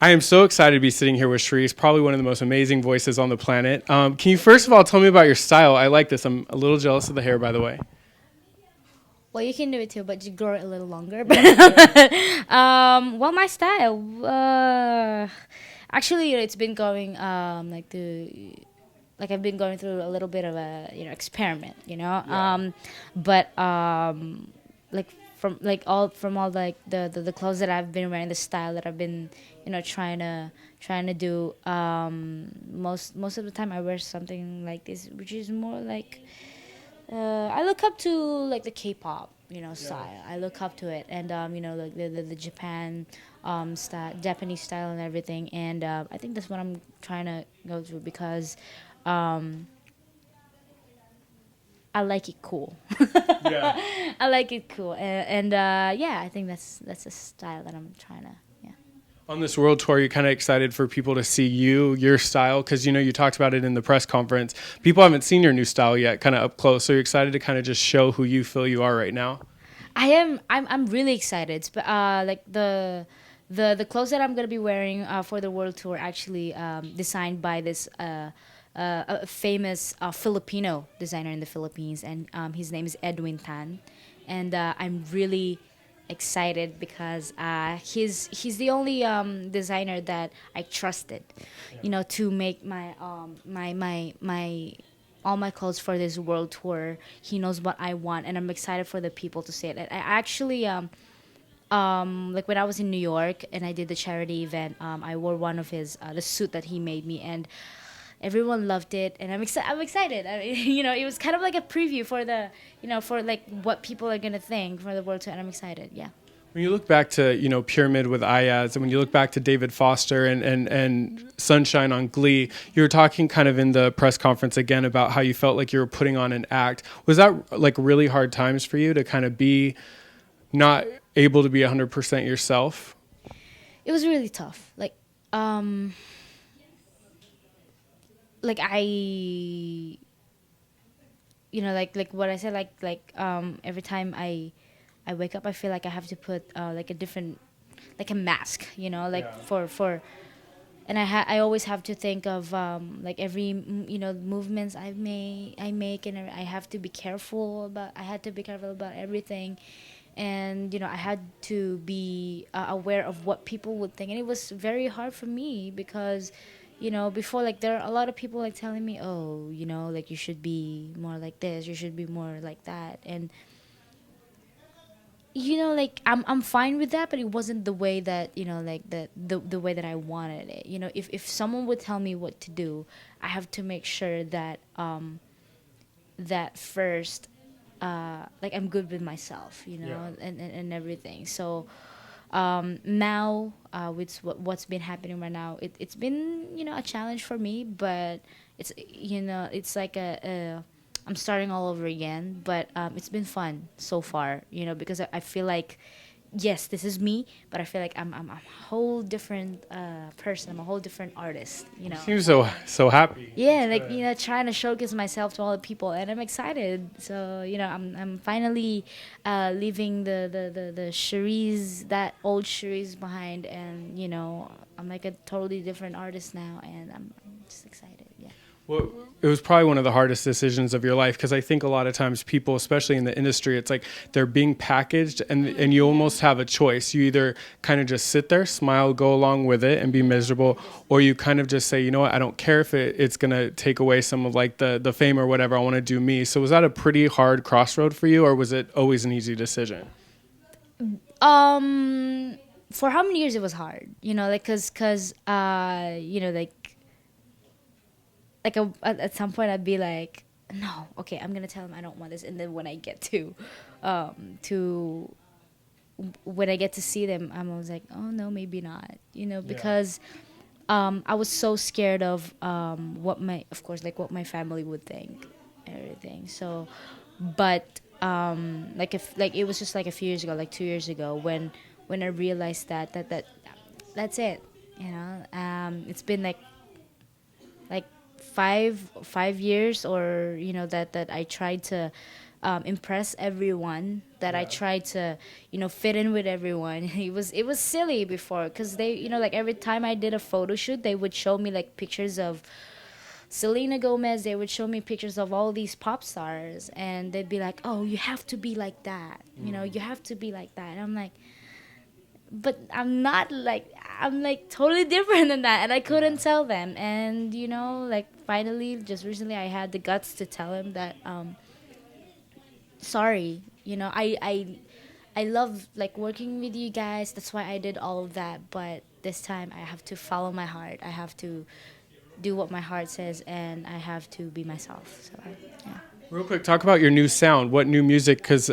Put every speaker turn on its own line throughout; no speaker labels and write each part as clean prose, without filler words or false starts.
I am so excited to be sitting here with Charice, probably one of the most amazing voices on the planet. Can you first of all tell me about your style? I like this. I'm a little jealous of the hair, by the way.
Well, you can do it too, but you grow it a little longer. But well, my style, actually, it's been going like I've been going through a little bit of a experiment,
Yeah.
but like from all like the clothes that I've been wearing, the style that I've been trying to do. Most of the time, I wear something like this, which is more like I look up to like the K-pop, style. I look up to it, and like the Japan, style, Japanese style, and everything. And I think that's what I'm trying to go through because um, I like it cool.
Yeah.
I like it cool, and yeah, I think that's a style that I'm trying to. Yeah.
On this world tour, you're kind of excited for people to see your style, because you talked about it in the press conference. People haven't seen your new style yet, kind of up close. So you're excited to kind of just show who you feel you are right now.
I am. I'm really excited. But like the clothes that I'm gonna be wearing for the world tour actually designed by this a famous Filipino designer in the Philippines, and his name is Edwin Tan, and I'm really excited because he's the only designer that I trusted, to make my all my clothes for this world tour. He knows what I want, and I'm excited for the people to see it. I actually like when I was in New York and I did the charity event, I wore one of his the suit that he made me, and everyone loved it, and I'm excited. I mean, it was kind of like a preview for the for like what people are gonna think for the world tour, and I'm excited. Yeah.
When you look back to Pyramid with Ayaz, and when you look back to David Foster and Sunshine on Glee, you were talking kind of in the press conference again about how you felt like you were putting on an act. Was that like really hard times for you to kind of be not able to be 100% yourself?
It was really tough. Like like what I said, every time I wake up, I feel like I have to put like a different, like a mask, like
Yeah.
for and I always have to think of like every movements I make, and I have to be careful about, I had to be careful about everything, and I had to be aware of what people would think, and it was very hard for me because before, like, there are a lot of people like telling me, oh, like, you should be more like this, you should be more like that, and like, I'm fine with that, but it wasn't the way that like the way that I wanted it. If someone would tell me what to do, I have to make sure that that first, like, I'm good with myself,
Yeah.
and everything. So now, with what's been happening right now, it's been a challenge for me, but it's like I'm starting all over again, but it's been fun so far, because I feel like, yes, this is me, but I feel like I'm a whole different person. I'm a whole different artist,
You seem so happy.
yeah,
That's
like,
good.
trying to showcase myself to all the people, and I'm excited. So I'm finally leaving the Cherise, that old Cherise behind, and I'm like a totally different artist now, and I'm just excited. Yeah.
Well, it was probably one of the hardest decisions of your life, because I think a lot of times people, especially in the industry, it's like they're being packaged, and you almost have a choice. You either kind of just sit there, smile, go along with it, and be miserable, or you kind of just say, you know what, I don't care if it's going to take away some of like the fame or whatever. I want to do me. So was that a pretty hard crossroad for you, or was it always an easy decision?
Um, for how many years it was hard, like, cause at some point I'd be like, no, okay, I'm gonna tell him I don't want this, and then to when I get to see them, I'm always like, oh no, maybe not,
Yeah.
because I was so scared of what my, of course, like, what my family would think, everything. So, but like, if, like, it was just like a few years ago, like 2 years ago, when I realized that that's it. It's been like 5 years, or that I tried to impress everyone, that I tried to, fit in with everyone. It was silly before, because they, like every time I did a photo shoot, they would show me like pictures of Selena Gomez. They would show me pictures of all these pop stars, and they'd be like, "Oh, you have to be like that. You have to be like that." And I'm like, but I'm not like, I'm like totally different than that, and I couldn't tell them. And like finally, just recently, I had the guts to tell him that, sorry, I love like working with you guys. That's why I did all of that. But this time, I have to follow my heart. I have to do what my heart says, and I have to be myself. So yeah.
Real quick, talk about your new sound. What new music? Because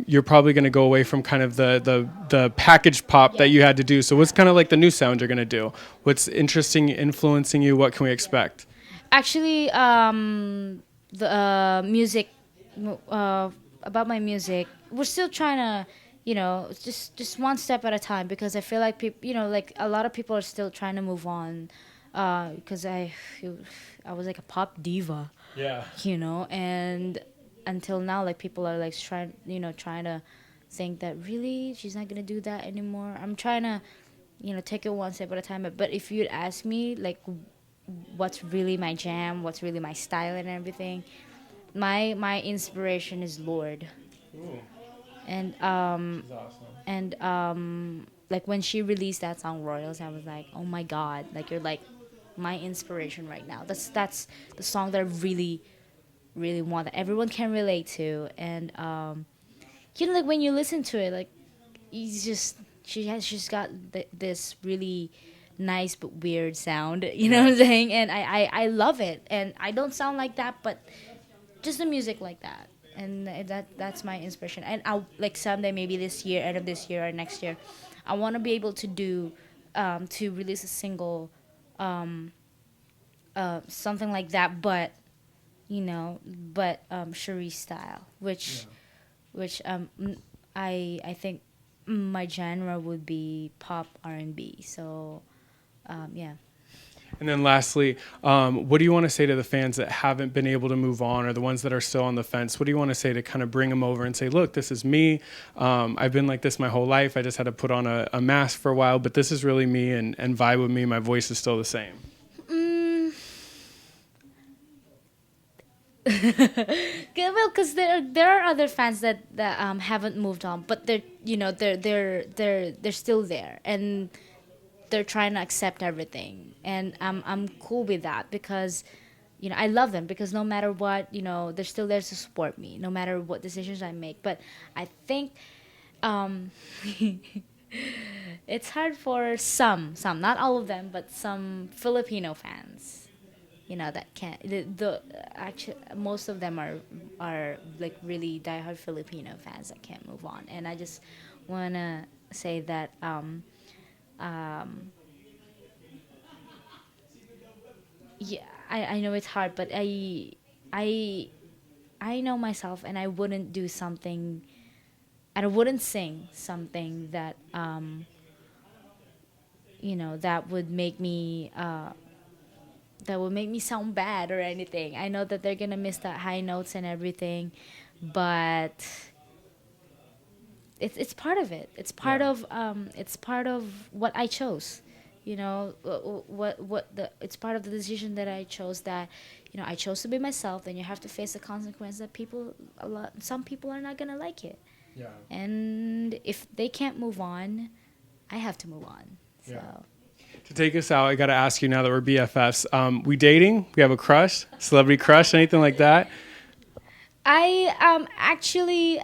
you're probably going to go away from kind of the packaged pop that you had to do. So what's kind of like the new sound you're going to do? What's interesting, influencing you? What can we expect?
Actually, the music, about my music, we're still trying to, just one step at a time, because I feel like people, like a lot of people are still trying to move on, because I was like a pop diva.
Yeah.
And until now, like people are like trying to think that really she's not gonna do that anymore. I'm trying to, take it one step at a time. But if you'd ask me like what's really my jam, what's really my style and everything, my inspiration is Lord.
Ooh,
And
this is awesome.
like when she released that song Royals, I was like, oh my god, like you're like my inspiration right now. That's the song that I really really want, that everyone can relate to. And like when you listen to it, like she's got this really nice but weird sound, you know what I'm saying? And I love it, and I don't sound like that, but just the music like that. And that's my inspiration. And I'll like someday, maybe this year, end of this year or next year, I want to be able to do to release a single, something like that, but Charice style, which I think my genre would be pop R&B. So yeah.
And then lastly, what do you want to say to the fans that haven't been able to move on, or the ones that are still on the fence? What do you want to say to kind of bring them over and say, look, this is me. I've been like this my whole life. I just had to put on a mask for a while, but this is really me, and vibe with me. My voice is still the same.
Well, because there are other fans that haven't moved on, but they're still there, and they're trying to accept everything, and I'm cool with that, because I love them, because no matter what, they're still there to support me, no matter what decisions I make. But I think it's hard for some, not all of them, but some Filipino fans, that can't. Actually, most of them are like really diehard Filipino fans that can't move on, and I just wanna say that. Yeah, I know it's hard, but I know myself, and I wouldn't do something, and I wouldn't sing something that that would make me sound bad or anything. I know that they're gonna miss that high notes and everything, but it's part of it. It's part of what I chose. It's part of the decision that I chose, that I chose to be myself. Then you have to face the consequence that some people are not gonna like it.
Yeah.
And if they can't move on, I have to move on. So.
Yeah. To take us out, I got to ask you, now that we're BFFs, we dating? We have a crush? Celebrity crush? Anything like that?
I actually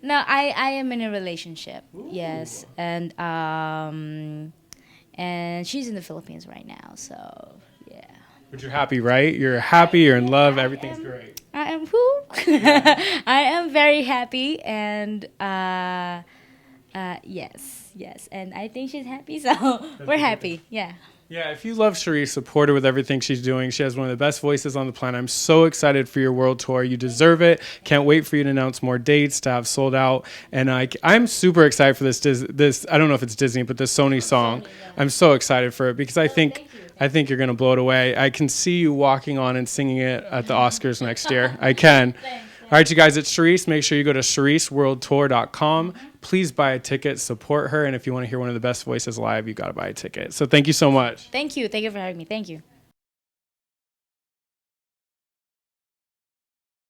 no, I am in a relationship. Ooh. Yes, and she's in the Philippines right now. So yeah.
But you're happy, right? You're happy. You're in love. Everything's great.
I am who? I am very happy, and yes, and I think she's happy. So we're happy. Yeah.
Yeah, if you love Charice, support her with everything she's doing. She has one of the best voices on the planet. I'm so excited for your world tour. You deserve it. Can't wait for you to announce more dates, to have sold out. And I'm super excited for this, I don't know if it's Disney, but this Sony song. I'm so excited for it, because I think I think you're going to blow it away. I can see you walking on and singing it at the Oscars next year. I can. All right, you guys, it's Charice. Make sure you go to chariceworldtour.com. Please buy a ticket, support her. And if you want to hear one of the best voices live, you got to buy a ticket. So thank you so much.
Thank you. Thank you for having me. Thank you.